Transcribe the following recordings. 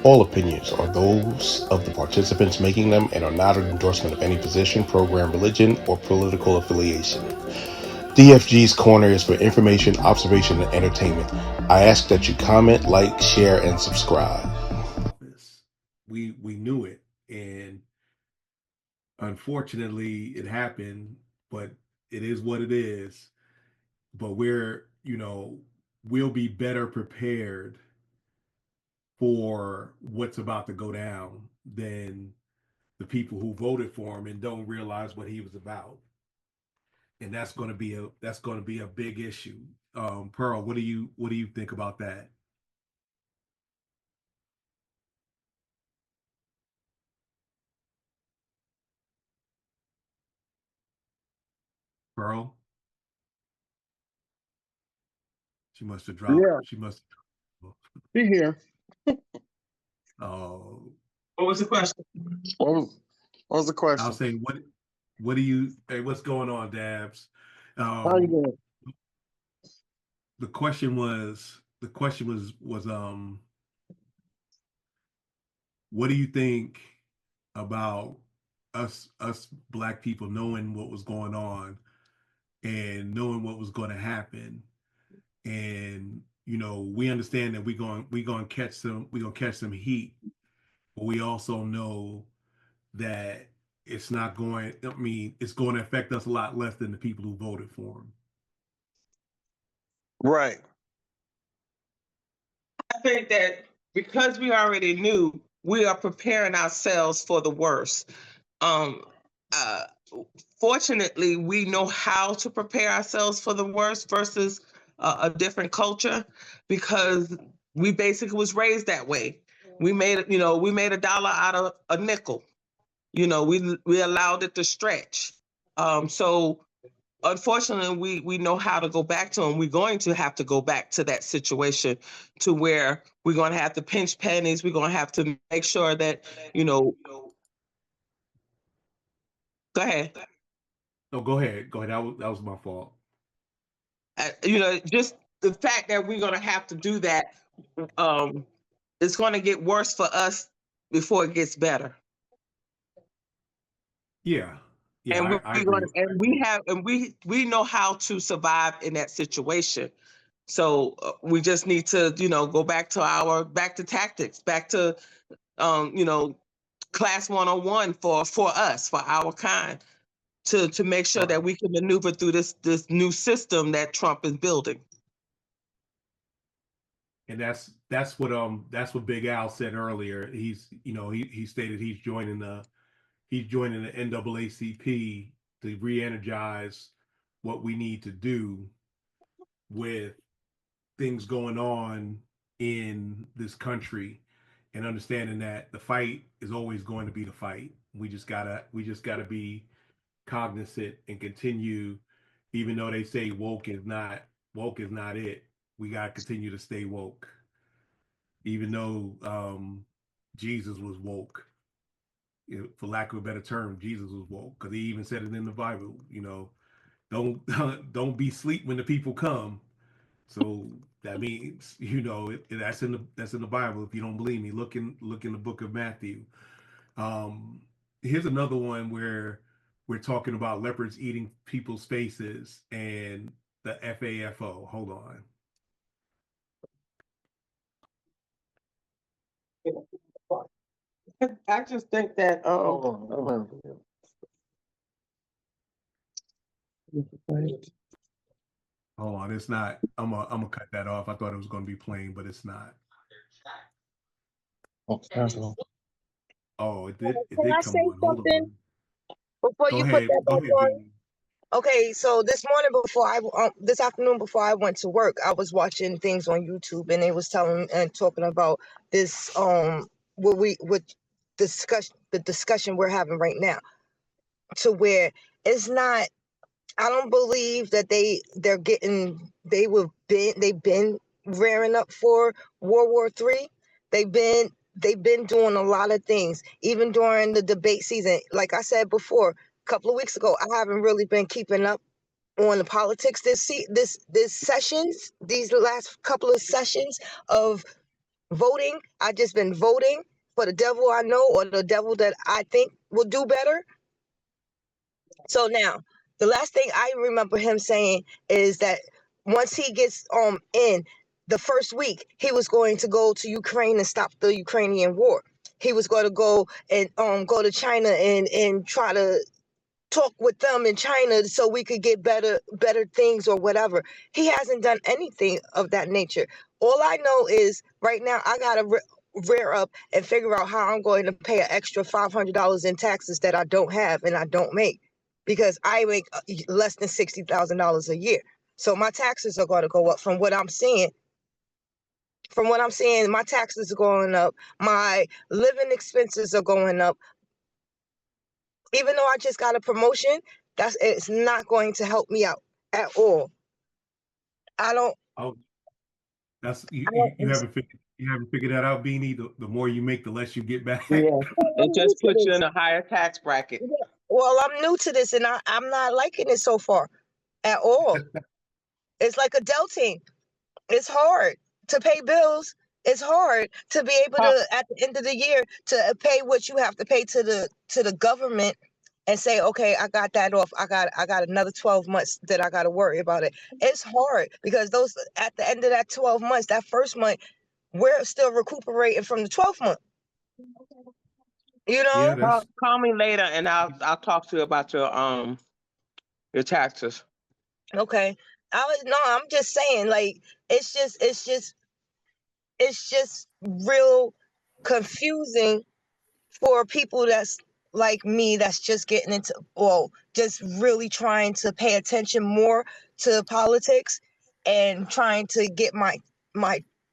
All opinions are those of the participants making them and are not an endorsement of any position, program, religion, or political affiliation. DFG's Corner is for information, observation, and entertainment. I ask that you comment, like, share, and subscribe. We knew it, and unfortunately, it happened. But it is what it is. But we'll be better prepared for what's about to go down than the people who voted for him and don't realize what he was about. And that's going to be a big issue. Pearl, what do you think about that? Pearl, she must have dropped. Yeah, She must. be here. Oh, What was the question? What was, what was the I was question? saying, what do you? Hey, what's going on, Dabs? How you Um, doing? the question was what do you think about us black people knowing what was going on and knowing what was going to happen, and we understand that we're going to catch some heat, but we also know that it's not going. I mean, it's going to affect us a lot less than the people who voted for him. Right. I think that because we already knew, we are preparing ourselves for the worst. Um, uh, Fortunately, we know how to prepare ourselves for the worst versus a different culture because we basically was raised that way. We made a dollar out of a nickel. We allowed it to stretch. So unfortunately, we know how to go back to them. We're going to have to go back to that situation to where we're going to have to pinch pennies. We're going to have to make sure that, you know, go ahead. No, go ahead. Go ahead. That was my fault. Just the fact that we're going to have to do that, um, it's going to get worse for us before it gets better. Yeah, yeah, And I we're agree. going to, and we have, and we know how to survive in that situation. So we just need to, go back to tactics, back to, um, you know, class 101 for us, for our kind, to make sure that Right. we can maneuver through this new system that Trump is building. And that's what Big Al said earlier. He stated he's joining the NAACP to re-energize what we need to do with things going on in this country, and understanding that the fight is always going to be the fight. We just gotta be cognizant and continue, even though they say woke is not it. We gotta continue to stay woke, even though Jesus was woke. For lack of a better term, Jesus was woke because he even said it in the Bible. Don't don't be sleep when the people come. So that means that's in the Bible. If you don't believe me, look in the book of Matthew. Um, Here's another one where we're talking about leopards eating people's faces and the FAFO. Hold on. I just think that Hold on. Hold on. Hold on. It's not. I'm gonna cut that off. I thought it was gonna be plain, but it's not. Oh, pass it on. Oh, it Can did I come say on. Hold something on. before Go you put ahead. that Go back ahead, on? B. Okay, so this afternoon before I went to work, I was watching things on YouTube, and they was telling and talking about this what the discussion we're having right now, to where it's not. I don't believe that they've been rearing up for World War III. They've been doing a lot of things, even during the debate season. Like I said before, a couple of weeks ago, I haven't really been keeping up on the politics this sessions, these last couple of sessions of voting. I just been voting for the devil I know or the devil that I think will do better. So now, the last thing I remember him saying is that once he gets in the first week, he was going to go to Ukraine and stop the Ukrainian war. He was going to go and go to China and try to talk with them in China so we could get better things or whatever. He hasn't done anything of that nature. All I know is right now I gotta rear up and figure out how I'm going to pay an extra $500 in taxes that I don't have and I don't make, because I make less than $60,000 a year. So my taxes are going to go up from what I'm seeing. From what I'm seeing, my taxes are going up. My living expenses are going up. Even though I just got a promotion, it's not going to help me out at all. I don't. Oh, that's I don't you haven't figured that out, Beanie. The more you make, the less you get back. Yeah, I'm it new just to puts you this. in a higher tax bracket. Well, I'm new to this, and I'm not liking it so far at all. It's like adulting. It's hard to pay bills. It's hard to be able How- to, at the end of the year, to pay what you have to pay to the government and say, okay, I got that off. I got another 12 months that I got to worry about it. It's hard because those at the end of that 12 months, that first month, we're still recuperating from the 12th month. You Yeah, know? that's Call me later, and I'll talk to you about your taxes. Okay. I'm just saying, like, it's just real confusing for people that's like me, that's just getting into, well, just really trying to pay attention more to politics and trying to get my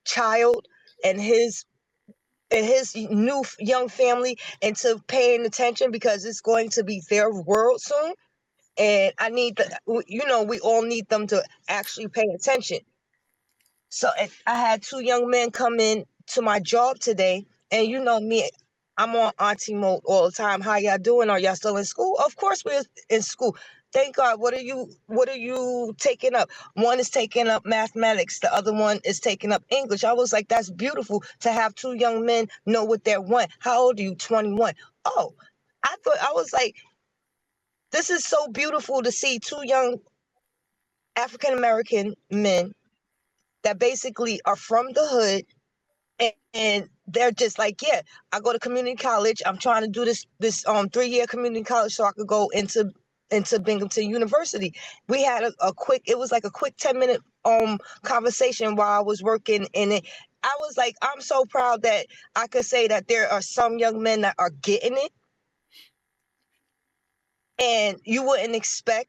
child and his new young family into paying attention, because it's going to be their world soon. And I need we all need them to actually pay attention. So I had two young men come in to my job today, and you know me, I'm on auntie mode all the time. How y'all doing? Are y'all still in school? Of course we're in school. Thank God. What are you taking up? One is taking up mathematics. The other one is taking up English. I was like, that's beautiful to have two young men know what they want. How old are you? 21. Oh, I was like, this is so beautiful to see two young African American men that basically are from the hood, and they're just like, yeah, I go to community college. I'm trying to do this 3-year community college so I could go into Binghamton University. We had it was like a quick 10-minute conversation while I was working in it. I was like, I'm so proud that I could say that there are some young men that are getting it, and you wouldn't expect.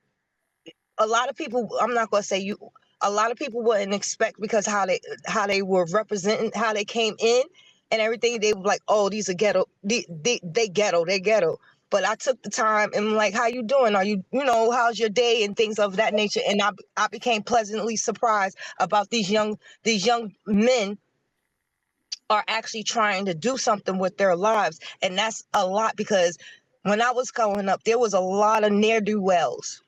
A lot of people, I'm not going to say you, a lot of people wouldn't expect, because how they were representing, how they came in and everything. They were like, oh, these are ghetto, they ghetto. But I took the time and I'm like, how you doing? Are how's your day and things of that nature? And I became pleasantly surprised about these young men are actually trying to do something with their lives. And that's a lot, because when I was growing up, there was a lot of ne'er-do-wells.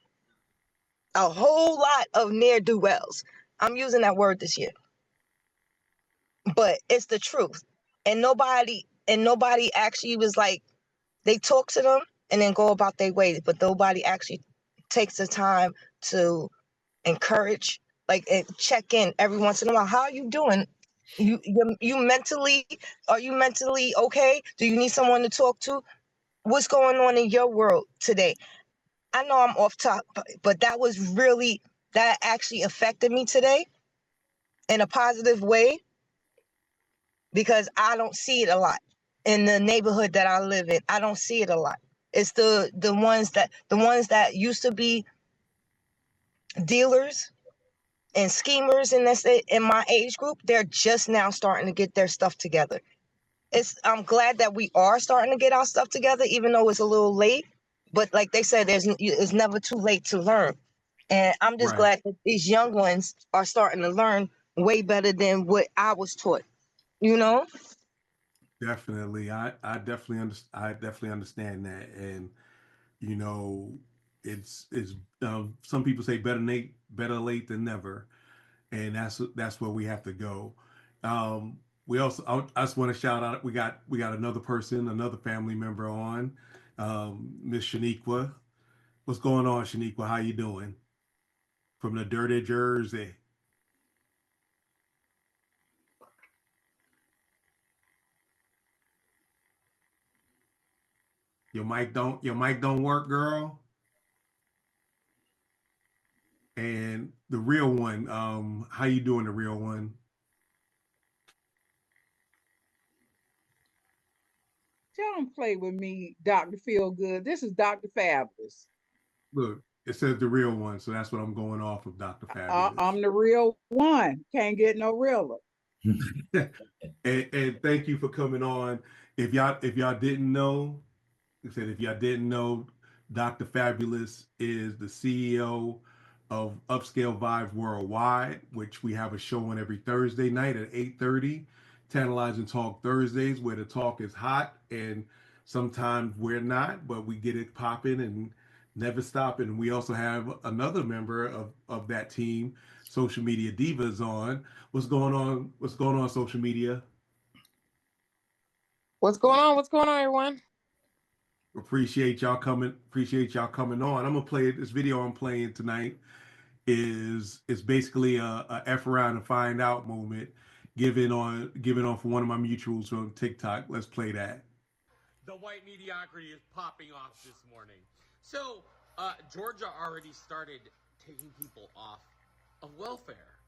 A whole lot of ne'er-do-wells. I'm using that word this year, but it's the truth. And nobody actually was like, they talk to them and then go about their way, but nobody actually takes the time to encourage, like, and check in every once in a while. How are you doing? You mentally, are you mentally okay? Do you need someone to talk to? What's going on in your world today? I know I'm off topic, but that actually affected me today in a positive way, because I don't see it a lot in the neighborhood that I live in. I don't see it a lot. It's the ones that used to be dealers and schemers in my age group. They're just now starting to get their stuff together. I'm glad that we are starting to get our stuff together, even though it's a little late. But like they said, it's never too late to learn. And I'm just right. glad that these young ones are starting to learn way better than what I was taught. You know? Definitely. I definitely understand that. And it's some people say better late than never, and that's where we have to go. we also, I just want to shout out, we got another person, another family member on, Miss Shaniqua. What's going on, Shaniqua? How you doing? From the dirty Jersey. Your mic don't work, girl. And the real one, how you doing, the real one? Don't play with me, Dr. Feel Good. This is Dr. Fabulous. Look, it says the real one, so that's what I'm going off of, Dr. Fabulous. I'm the real one. Can't get no realer. and thank you for coming on. If y'all didn't know, if y'all didn't know, Dr. Fabulous is the CEO of 𝐒𝐚𝐲𝐢𝐚 Worldwide, which we have a show on every Thursday night at 8:30, Tantalizing Talk Thursdays, where the talk is hot and sometimes we're not, but we get it popping and never stopping. We also have another member of that team, Social Media Divas, on. What's going on? What's going on, social media? What's going on? What's going on, everyone? Appreciate y'all coming on. I'm gonna play this video I'm playing tonight is basically a F around and find out moment given on for one of my mutuals on TikTok. Let's play that. The white mediocrity is popping off this morning. So Georgia already started taking people off of welfare.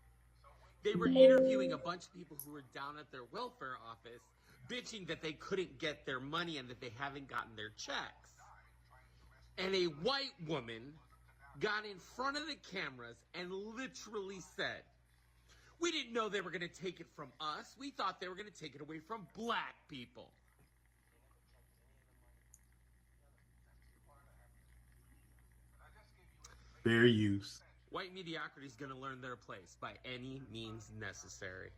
They were interviewing a bunch of people who were down at their welfare office, bitching that they couldn't get their money and that they haven't gotten their checks. And a white woman got in front of the cameras and literally said, "We didn't know they were going to take it from us. We thought they were going to take it away from black people." Fair use. White mediocrity is going to learn their place by any means necessary.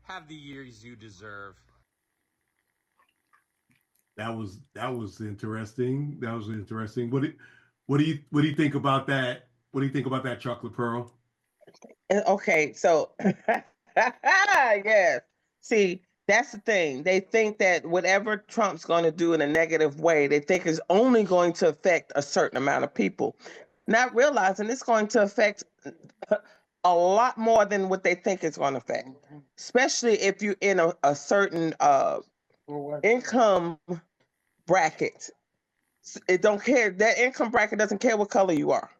Have the years you deserve. That was interesting. That was interesting. What do you think about that? What do you think about that, Chocolate Pearl? Okay, so yes. See, that's the thing. They think that whatever Trump's going to do in a negative way, they think is only going to affect a certain amount of people, not realizing it's going to affect a lot more than what they think it's going to affect, especially if you're in a certain income bracket. It don't care. That income bracket doesn't care what color you are.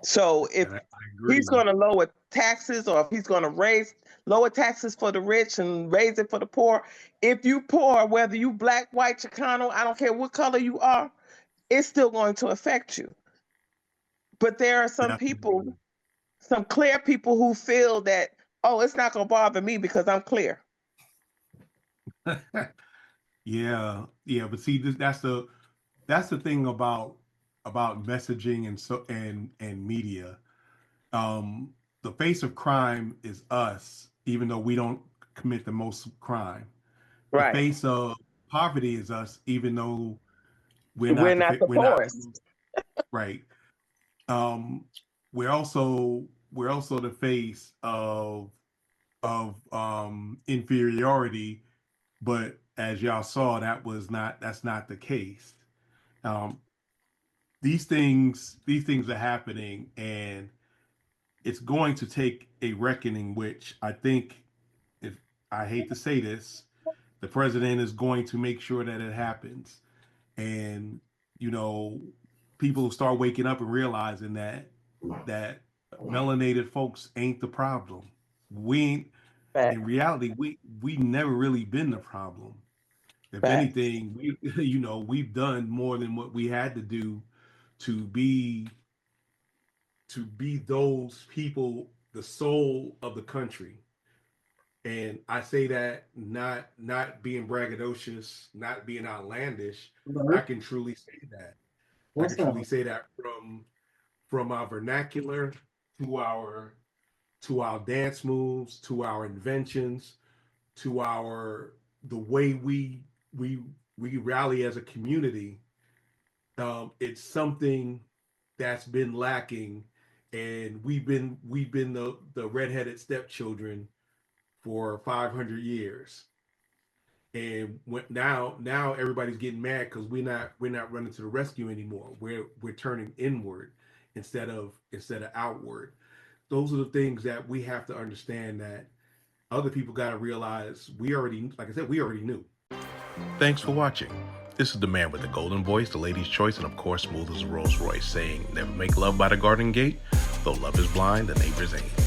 So if he's going to lower taxes, or if he's going to lower taxes for the rich and raise it for the poor, if you poor, whether you black, white, Chicano, I don't care what color you are, it's still going to affect you. But there are some people, some clear people who feel that, oh, it's not going to bother me because I'm clear. Yeah. But see, that's the thing about messaging and media. The face of crime is us, even though we don't commit the most crime. Right. The face of poverty is us, even though we're not the poorest. Right. We're also the face of inferiority, but as y'all saw, that's not the case. These things are happening, and it's going to take a reckoning, which I think, if I hate to say this, the president is going to make sure that it happens. And, people start waking up and realizing that melanated folks ain't the problem. In reality, we never really been the problem. If anything, we've done more than what we had to do to be those people, the soul of the country. And I say that not being braggadocious, not being outlandish. I can truly say that. I can truly say that from our vernacular to our dance moves, to our inventions, to the way we rally as a community. It's something that's been lacking, and we've been the redheaded stepchildren for 500 years. And now everybody's getting mad because we're not running to the rescue anymore. We're turning inward instead of outward. Those are the things that we have to understand, that other people got to realize. We already, like I said, we already knew. Thanks for watching. This is the man with the golden voice, the lady's choice, and of course smooth as a Rolls Royce, saying never make love by the garden gate, though love is blind, the neighbor's aim.